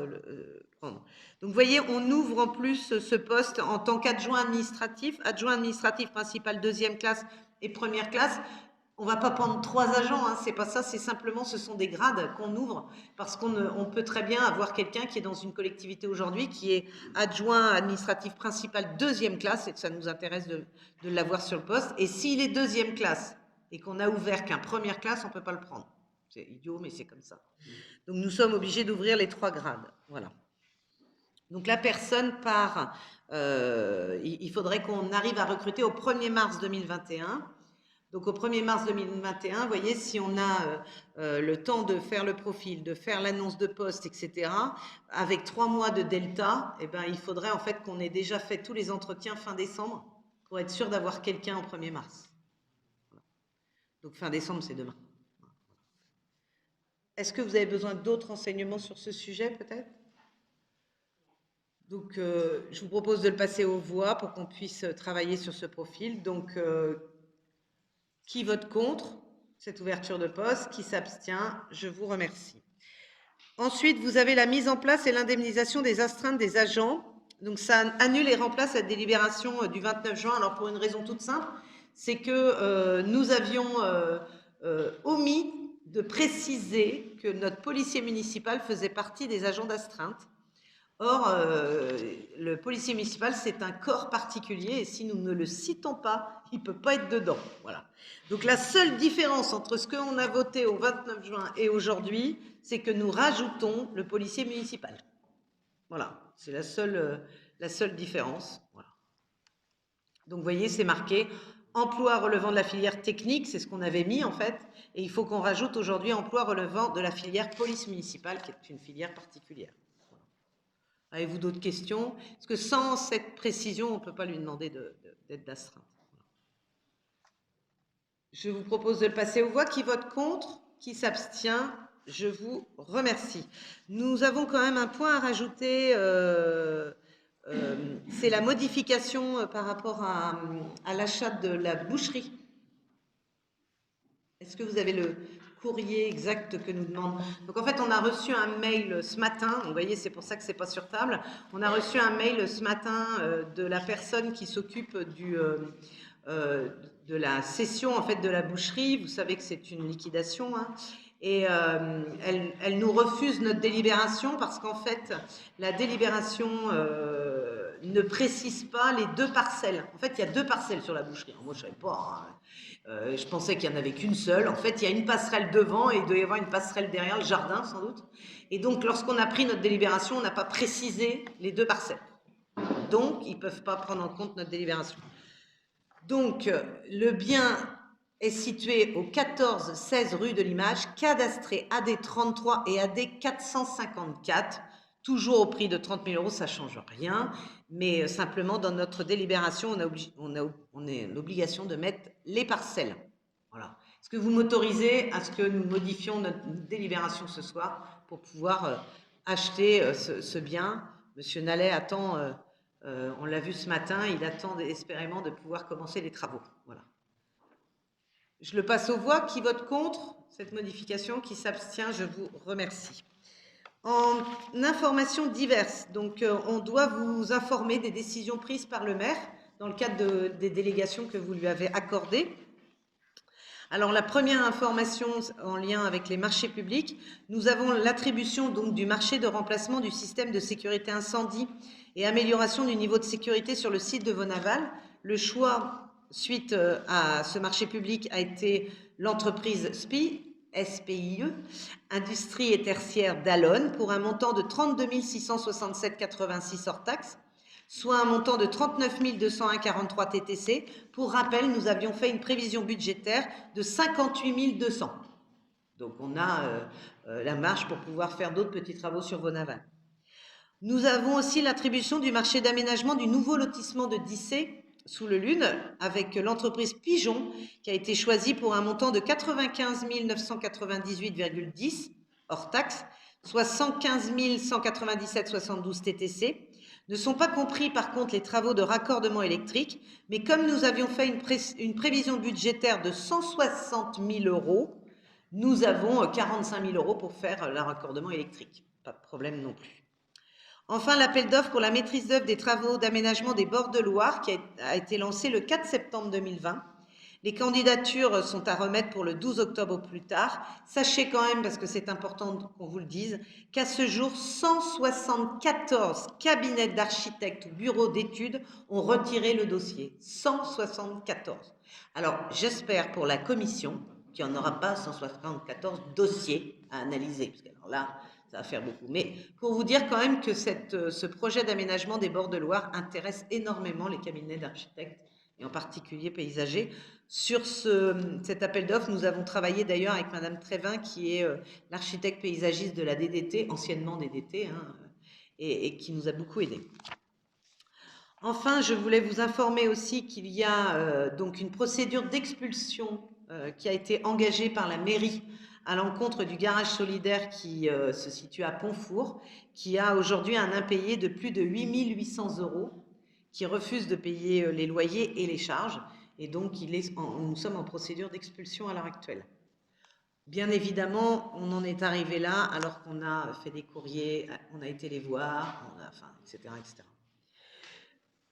Speaker 1: prendre. Donc vous voyez, on ouvre en plus ce poste en tant qu'adjoint administratif principal 2e classe et 1re classe. On ne va pas prendre 3 agents, hein, c'est pas ça, c'est simplement, ce sont des grades qu'on ouvre parce qu'on peut très bien avoir quelqu'un qui est dans une collectivité aujourd'hui qui est adjoint administratif principal 2e classe et ça nous intéresse de l'avoir sur le poste. Et s'il est 2e classe et qu'on a ouvert qu'un 1re classe, on ne peut pas le prendre. C'est idiot, mais c'est comme ça. Donc nous sommes obligés d'ouvrir les 3 grades. Voilà. Donc la personne part, il faudrait qu'on arrive à recruter au 1er mars 2021. Donc au 1er mars 2021, vous voyez, si on a le temps de faire le profil, de faire l'annonce de poste, etc., avec 3 mois de delta, eh ben, il faudrait en fait qu'on ait déjà fait tous les entretiens fin décembre pour être sûr d'avoir quelqu'un au 1er mars. Voilà. Donc fin décembre, c'est demain. Est-ce que vous avez besoin d'autres renseignements sur ce sujet peut-être? Donc je vous propose de le passer aux voix pour qu'on puisse travailler sur ce profil. Donc Qui vote contre cette ouverture de poste? Qui s'abstient? Je vous remercie. Ensuite, vous avez la mise en place et l'indemnisation des astreintes des agents. Donc, ça annule et remplace la délibération du 29 juin. Alors, pour une raison toute simple, c'est que nous avions omis de préciser que notre policier municipal faisait partie des agents d'astreinte. Or, le policier municipal, c'est un corps particulier et si nous ne le citons pas, il ne peut pas être dedans. Voilà. Donc, la seule différence entre ce qu'on a voté au 29 juin et aujourd'hui, c'est que nous rajoutons le policier municipal. Voilà, c'est la seule différence. Voilà. Donc, vous voyez, c'est marqué emploi relevant de la filière technique, c'est ce qu'on avait mis en fait, et il faut qu'on rajoute aujourd'hui emploi relevant de la filière police municipale, qui est une filière particulière. Avez-vous d'autres questions? Parce que sans cette précision, on ne peut pas lui demander d'être d'astreinte. Je vous propose de le passer aux voix. Qui vote contre? Qui s'abstient? Je vous remercie. Nous avons quand même un point à rajouter. C'est la modification par rapport à l'achat de la boucherie. Est-ce que vous avez le courrier exact que nous demande? Donc en fait, on a reçu un mail ce matin. Vous voyez, c'est pour ça que c'est pas sur table. On a reçu un mail ce matin de la personne qui s'occupe de la cession en fait de la boucherie. Vous savez que c'est une liquidation, hein. Et elle nous refuse notre délibération parce qu'en fait, la délibération ne précise pas les 2 parcelles. En fait, il y a 2 parcelles sur la boucherie. Alors, moi, je ne savais pas. Hein. Je pensais qu'il n'y en avait qu'une seule. En fait, il y a une passerelle devant et il doit y avoir une passerelle derrière, le jardin sans doute. Et donc, lorsqu'on a pris notre délibération, on n'a pas précisé les 2 parcelles. Donc, ils ne peuvent pas prendre en compte notre délibération. Donc, le bien est situé au 14-16 rue de l'Image, cadastré AD 33 et AD 454, toujours au prix de 30 000 €, ça ne change rien, mais simplement dans notre délibération, on a l'obligation de mettre les parcelles. Voilà. Est-ce que vous m'autorisez à ce que nous modifions notre délibération ce soir pour pouvoir acheter ce bien? Monsieur Nallet attend, on l'a vu ce matin, il attend désespérément de pouvoir commencer les travaux. Voilà. Je le passe aux voix. Qui vote contre cette modification? Qui s'abstient? Je vous remercie. En informations diverses, donc on doit vous informer des décisions prises par le maire dans le cadre des délégations que vous lui avez accordées. Alors la première information en lien avec les marchés publics, nous avons l'attribution donc du marché de remplacement du système de sécurité incendie et amélioration du niveau de sécurité sur le site de Vaunaval. Le choix suite à ce marché public a été l'entreprise SPIE, Industrie et Tertiaire d'Allonne, pour un montant de 32 667,86 hors taxes, soit un montant de 39 201,43 TTC. Pour rappel, nous avions fait une prévision budgétaire de 58 200. Donc on a la marge pour pouvoir faire d'autres petits travaux sur Vaunaval. Nous avons aussi l'attribution du marché d'aménagement du nouveau lotissement de Dissé, sous le Lune, avec l'entreprise Pigeon, qui a été choisie pour un montant de 95 998,10 hors taxe, soit 115 197,72 TTC. Ne sont pas compris par contre les travaux de raccordement électrique, mais comme nous avions fait une prévision budgétaire de 160 000 €, nous avons 45 000 € pour faire le raccordement électrique. Pas de problème non plus. Enfin, l'appel d'offres pour la maîtrise d'œuvre des travaux d'aménagement des bords de Loire qui a été lancé le 4 septembre 2020. Les candidatures sont à remettre pour le 12 octobre au plus tard. Sachez quand même, parce que c'est important qu'on vous le dise, qu'à ce jour, 174 cabinets d'architectes ou bureaux d'études ont retiré le dossier. 174. Alors, j'espère pour la commission qu'il n'y en aura pas 174 dossiers à analyser, parce que alors là, ça va faire beaucoup. Mais pour vous dire quand même que ce projet d'aménagement des bords de Loire intéresse énormément les cabinets d'architectes, et en particulier paysagers. Sur cet appel d'offres, nous avons travaillé d'ailleurs avec Madame Trévin, qui est l'architecte paysagiste de la DDT, anciennement DDT, hein, et qui nous a beaucoup aidés. Enfin, je voulais vous informer aussi qu'il y a donc une procédure d'expulsion qui a été engagée par la mairie à l'encontre du garage solidaire qui se situe à Pontfour, qui a aujourd'hui un impayé de plus de 8 800 €, qui refuse de payer les loyers et les charges. et donc nous sommes en procédure d'expulsion à l'heure actuelle. Bien évidemment, on en est arrivé là alors qu'on a fait des courriers, on a été les voir, etc., etc.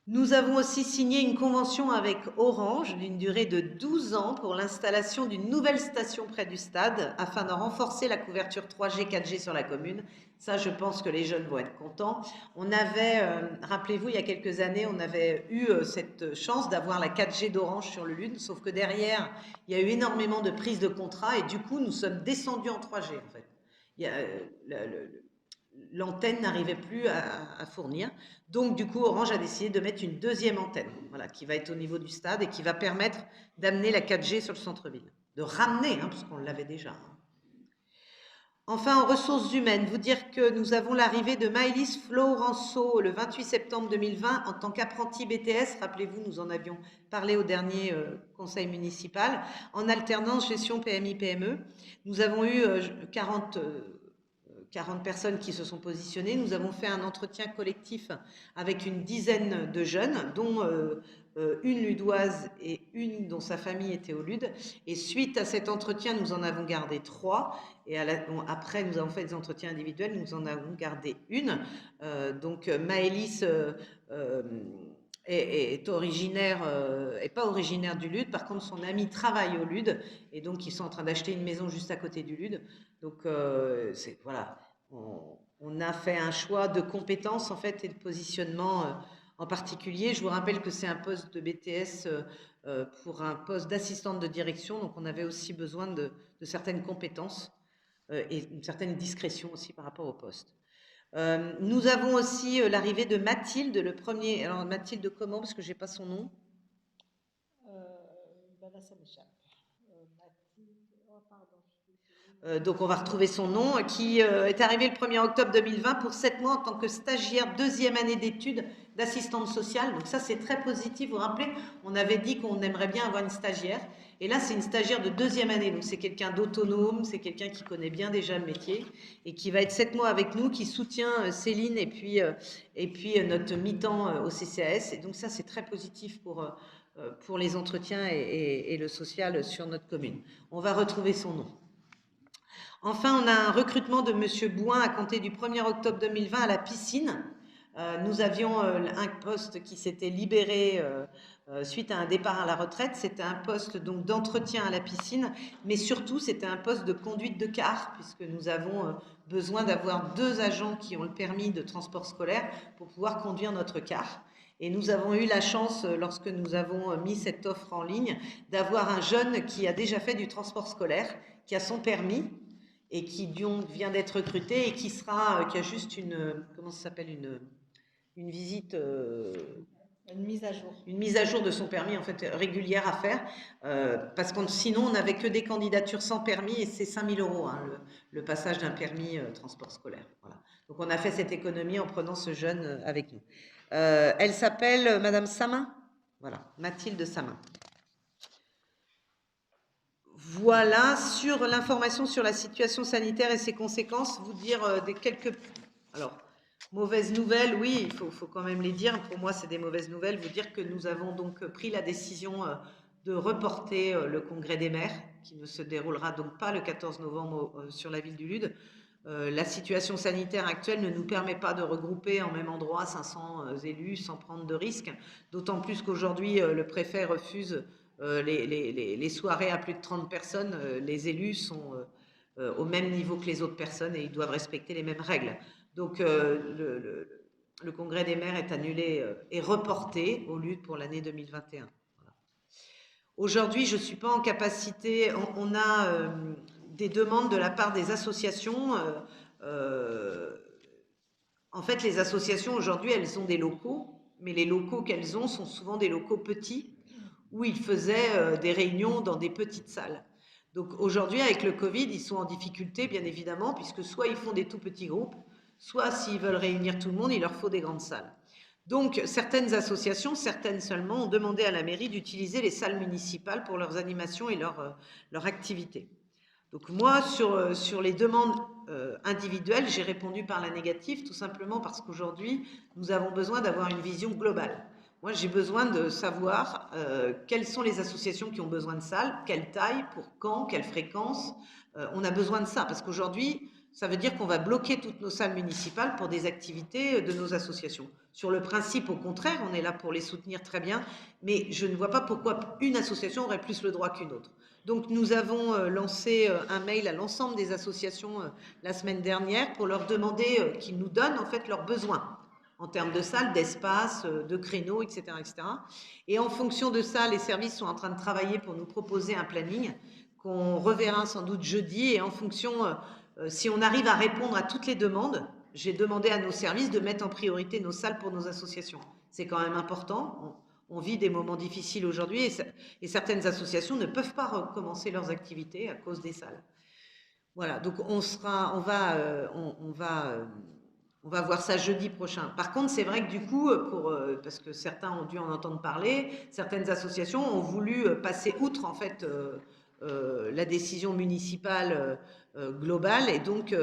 Speaker 1: Nous avons aussi signé une convention avec Orange d'une durée de 12 ans pour l'installation d'une nouvelle station près du stade afin de renforcer la couverture 3G, 4G sur la commune. Ça, je pense que les jeunes vont être contents. On avait, rappelez-vous, il y a quelques années, on avait eu cette chance d'avoir la 4G d'Orange sur le LUD, sauf que derrière, il y a eu énormément de prises de contrats et du coup, nous sommes descendus en 3G en fait. L'antenne n'arrivait plus à fournir. Donc, du coup, Orange a décidé de mettre une deuxième antenne, voilà, qui va être au niveau du stade et qui va permettre d'amener la 4G sur le centre-ville. De ramener, puisqu'on l'avait déjà. Enfin, en ressources humaines, vous dire que nous avons l'arrivée de Maëlys Florenceau le 28 septembre 2020 en tant qu'apprenti BTS. Rappelez-vous, nous en avions parlé au dernier conseil municipal, en alternance gestion PMI-PME. Nous avons eu 40 personnes qui se sont positionnées. Nous avons fait un entretien collectif avec une dizaine de jeunes, dont une ludoise et une dont sa famille était au LUD. Et suite à cet entretien, nous en avons gardé 3. Et après, nous avons fait des entretiens individuels, nous en avons gardé une. Donc Maëlys est originaire, est pas originaire du LUD. Par contre, son ami travaille au LUD. Et donc, ils sont en train d'acheter une maison juste à côté du LUD. Donc, voilà, on a fait un choix de compétences en fait et de positionnement en particulier. Je vous rappelle que c'est un poste de BTS pour un poste d'assistante de direction. Donc, on avait aussi besoin de certaines compétences et une certaine discrétion aussi par rapport au poste. Nous avons aussi l'arrivée de Mathilde, le premier. Alors, Mathilde comment? Parce que je n'ai pas son nom.
Speaker 2: Là, ça m'échappe. Mathilde, oh pardon.
Speaker 1: Donc on va retrouver son nom, qui est arrivé le 1er octobre 2020 pour 7 mois en tant que stagiaire deuxième année d'études d'assistante sociale. Donc ça c'est très positif, vous vous rappelez, on avait dit qu'on aimerait bien avoir une stagiaire, et là c'est une stagiaire de deuxième année, donc c'est quelqu'un d'autonome, c'est quelqu'un qui connaît bien déjà le métier, et qui va être 7 mois avec nous, qui soutient Céline et puis notre mi-temps au CCAS, et donc ça c'est très positif pour les entretiens et le social sur notre commune. On va retrouver son nom. Enfin, on a un recrutement de M. Bouin à compter du 1er octobre 2020 à la piscine. Nous avions un poste qui s'était libéré suite à un départ à la retraite. C'était un poste donc d'entretien à la piscine, mais surtout c'était un poste de conduite de car, puisque nous avons besoin d'avoir 2 agents qui ont le permis de transport scolaire pour pouvoir conduire notre car. Et nous avons eu la chance, lorsque nous avons mis cette offre en ligne, d'avoir un jeune qui a déjà fait du transport scolaire, qui a son permis, et qui vient d'être recruté et qui a juste comment ça s'appelle, une visite,
Speaker 2: une mise à jour.
Speaker 1: Une mise à jour de son permis en fait régulière à faire, parce que sinon on n'avait que des candidatures sans permis et c'est 5 000 € le passage d'un permis transport scolaire. Voilà. Donc on a fait cette économie en prenant ce jeune avec nous. Elle s'appelle Madame Samin, voilà, Mathilde Samin. Voilà, sur l'information sur la situation sanitaire et ses conséquences, vous dire alors, mauvaises nouvelles, oui, il faut quand même les dire. Pour moi, c'est des mauvaises nouvelles. Vous dire que nous avons donc pris la décision de reporter le congrès des maires, qui ne se déroulera donc pas le 14 novembre sur la ville du Lude. La situation sanitaire actuelle ne nous permet pas de regrouper en même endroit 500 élus sans prendre de risques, d'autant plus qu'aujourd'hui, le préfet refuse les soirées à plus de 30 personnes. Les élus sont au même niveau que les autres personnes et ils doivent respecter les mêmes règles. Donc, le congrès des maires est annulé et reporté au Lude pour l'année 2021. Voilà. Aujourd'hui, je ne suis pas en capacité, on a des demandes de la part des associations. En fait, les associations, aujourd'hui, elles ont des locaux, mais les locaux qu'elles ont sont souvent des locaux petits, où ils faisaient des réunions dans des petites salles. Donc aujourd'hui, avec le Covid, ils sont en difficulté, bien évidemment, puisque soit ils font des tout petits groupes, soit s'ils veulent réunir tout le monde, il leur faut des grandes salles. Donc certaines associations, certaines seulement, ont demandé à la mairie d'utiliser les salles municipales pour leurs animations et leur activité. Donc moi, sur les demandes individuelles, j'ai répondu par la négative, tout simplement parce qu'aujourd'hui, nous avons besoin d'avoir une vision globale. Moi, j'ai besoin de savoir quelles sont les associations qui ont besoin de salles, quelle taille, pour quand, quelle fréquence. On a besoin de ça, parce qu'aujourd'hui, ça veut dire qu'on va bloquer toutes nos salles municipales pour des activités de nos associations. Sur le principe, au contraire, on est là pour les soutenir très bien, mais je ne vois pas pourquoi une association aurait plus le droit qu'une autre. Donc, nous avons lancé un mail à l'ensemble des associations la semaine dernière pour leur demander qu'ils nous donnent en fait leurs besoins en termes de salles, d'espace, de créneaux, etc., etc. Et en fonction de ça, les services sont en train de travailler pour nous proposer un planning qu'on reverra sans doute jeudi. Et en fonction, si on arrive à répondre à toutes les demandes, j'ai demandé à nos services de mettre en priorité nos salles pour nos associations. C'est quand même important. On vit des moments difficiles aujourd'hui et certaines associations ne peuvent pas recommencer leurs activités à cause des salles. Voilà, donc on va voir ça jeudi prochain. Par contre, c'est vrai que du coup, parce que certains ont dû en entendre parler, certaines associations ont voulu passer outre en fait la décision municipale globale et donc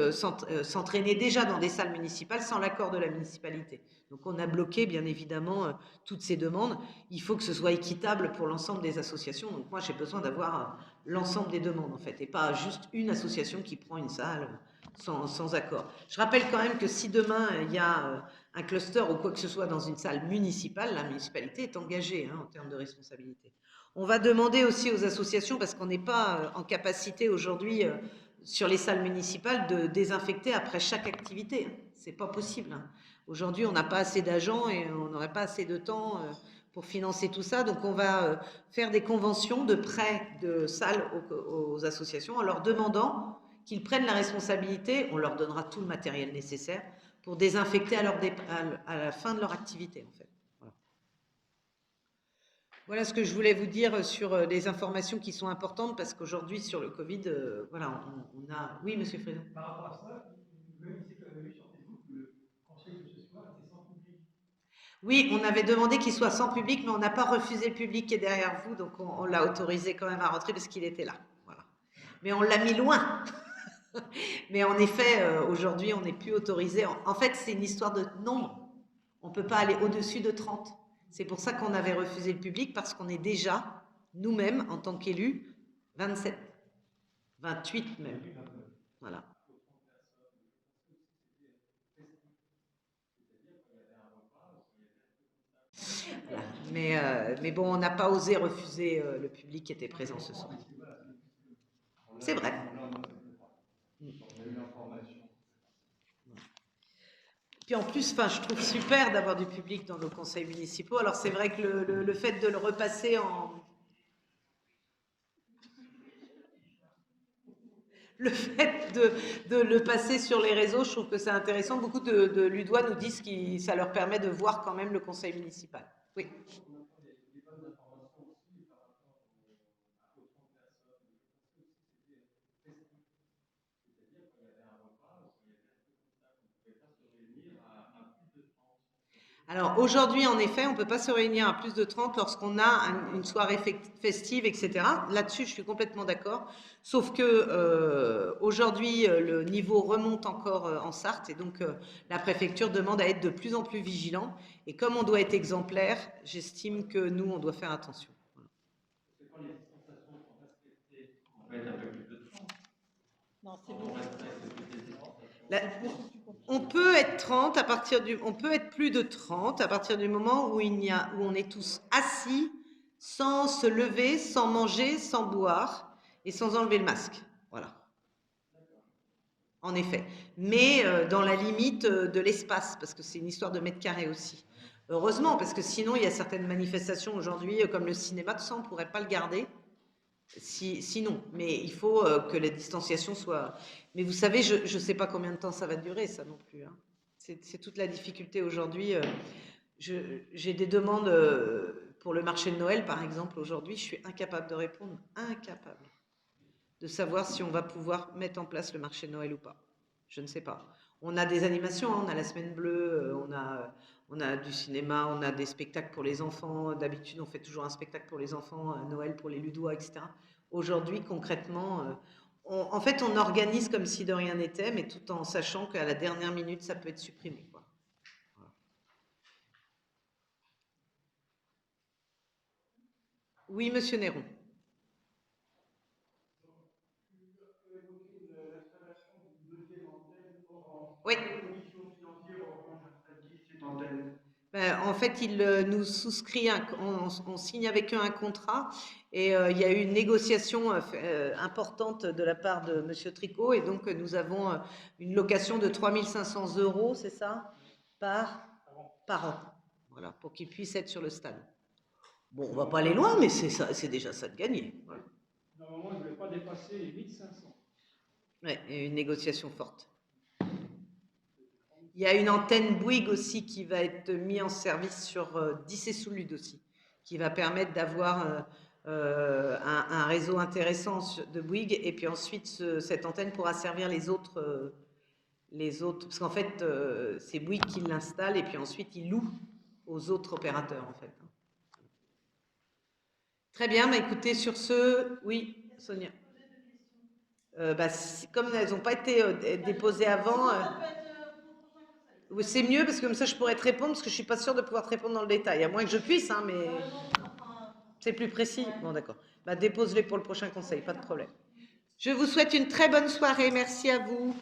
Speaker 1: s'entraîner déjà dans des salles municipales sans l'accord de la municipalité. Donc on a bloqué bien évidemment toutes ces demandes. Il faut que ce soit équitable pour l'ensemble des associations. Donc moi j'ai besoin d'avoir l'ensemble des demandes en fait et pas juste une association qui prend une salle sans accord. Je rappelle quand même que si demain il y a un cluster ou quoi que ce soit dans une salle municipale, la municipalité est engagée en termes de responsabilité. On va demander aussi aux associations, parce qu'on n'est pas en capacité aujourd'hui sur les salles municipales de désinfecter après chaque activité. C'est pas possible. Aujourd'hui, on n'a pas assez d'agents et on n'aurait pas assez de temps pour financer tout ça. Donc, on va faire des conventions de prêt de salles aux associations en leur demandant qu'ils prennent la responsabilité, on leur donnera tout le matériel nécessaire pour désinfecter à la fin de leur activité, en fait. Voilà ce que je voulais vous dire sur les informations qui sont importantes, parce qu'aujourd'hui, sur le Covid, voilà, on a... Oui, monsieur Frédon.
Speaker 3: Par rapport à ça, vous me disiez qu'on avait vu sur Facebook que le conseil de ce soir était sans public.
Speaker 1: Oui, on avait demandé qu'il soit sans public, mais on n'a pas refusé le public qui est derrière vous, donc on l'a autorisé quand même à rentrer parce qu'il était là. Voilà. Mais on l'a mis loin. Mais en effet, aujourd'hui, on n'est plus autorisé. En fait, c'est une histoire de nombre. On ne peut pas aller au-dessus de 30. C'est pour ça qu'on avait refusé le public, parce qu'on est déjà, nous-mêmes, en tant qu'élus, 27, 28 même. Voilà. Voilà. Mais bon, on n'a pas osé refuser le public qui était présent ce soir. C'est vrai. Puis en plus, je trouve super d'avoir du public dans nos conseils municipaux. Alors c'est vrai que le fait de le repasser le fait de le passer sur les réseaux, je trouve que c'est intéressant. Beaucoup de Ludois nous disent que ça leur permet de voir quand même le conseil municipal. Oui. Alors aujourd'hui, en effet, on ne peut pas se réunir à plus de 30 lorsqu'on a une soirée festive, etc. Là-dessus, je suis complètement d'accord. Sauf que aujourd'hui, le niveau remonte encore en Sarthe et donc la préfecture demande à être de plus en plus vigilant. Et comme on doit être exemplaire, j'estime que nous, on doit faire attention.
Speaker 3: C'est quand les distanciations sont respectées, on va être un peu plus de 30.
Speaker 7: Non, c'est beaucoup.
Speaker 1: On peut être 30 on peut être plus de 30 à partir du moment où on est tous assis, sans se lever, sans manger, sans boire et sans enlever le masque. Voilà. En effet. Mais dans la limite de l'espace, parce que c'est une histoire de mètres carrés aussi. Heureusement, parce que sinon, il y a certaines manifestations aujourd'hui, comme le cinéma, tout ça, on ne pourrait pas le garder. Sinon, mais il faut que la distanciation soit... Mais vous savez, je ne sais pas combien de temps ça va durer, ça non plus. C'est toute la difficulté aujourd'hui. J'ai des demandes pour le marché de Noël, par exemple. Aujourd'hui, je suis incapable de répondre. Incapable de savoir si on va pouvoir mettre en place le marché de Noël ou pas. Je ne sais pas. On a des animations, on a la Semaine Bleue, on a du cinéma, on a des spectacles pour les enfants. D'habitude, on fait toujours un spectacle pour les enfants, à Noël pour les Ludois, etc. Aujourd'hui, concrètement, en fait, on organise comme si de rien n'était, mais tout en sachant qu'à la dernière minute, ça peut être supprimé, quoi. Voilà. Oui, monsieur Néron. Oui. Ben, en fait, il nous souscrit, on signe avec eux un contrat et il y a eu une négociation importante de la part de monsieur Tricot et donc nous avons une location de 3 500 €, c'est ça, par an. Voilà, pour qu'ils puissent être sur le stade. Bon, on va pas aller loin, mais c'est déjà ça de gagner. Voilà.
Speaker 3: Normalement, il ne devait pas dépasser les 1500.
Speaker 1: Ouais, et une négociation forte. Il y a une antenne Bouygues aussi qui va être mise en service sur Dissé-sous-Lude aussi, qui va permettre d'avoir un réseau intéressant de Bouygues et puis ensuite cette antenne pourra servir les autres parce qu'en fait c'est Bouygues qui l'installe et puis ensuite il loue aux autres opérateurs en fait. Très bien, bah écoutez, sur ce, oui, Sonia. Comme elles n'ont pas été déposées avant, c'est mieux parce que comme ça je pourrais te répondre parce que je suis pas sûre de pouvoir te répondre dans le détail, à moins que je puisse, hein, mais c'est plus précis. Bon, d'accord. Bah, dépose-les pour le prochain conseil, pas de problème. Je vous souhaite une très bonne soirée. Merci à vous.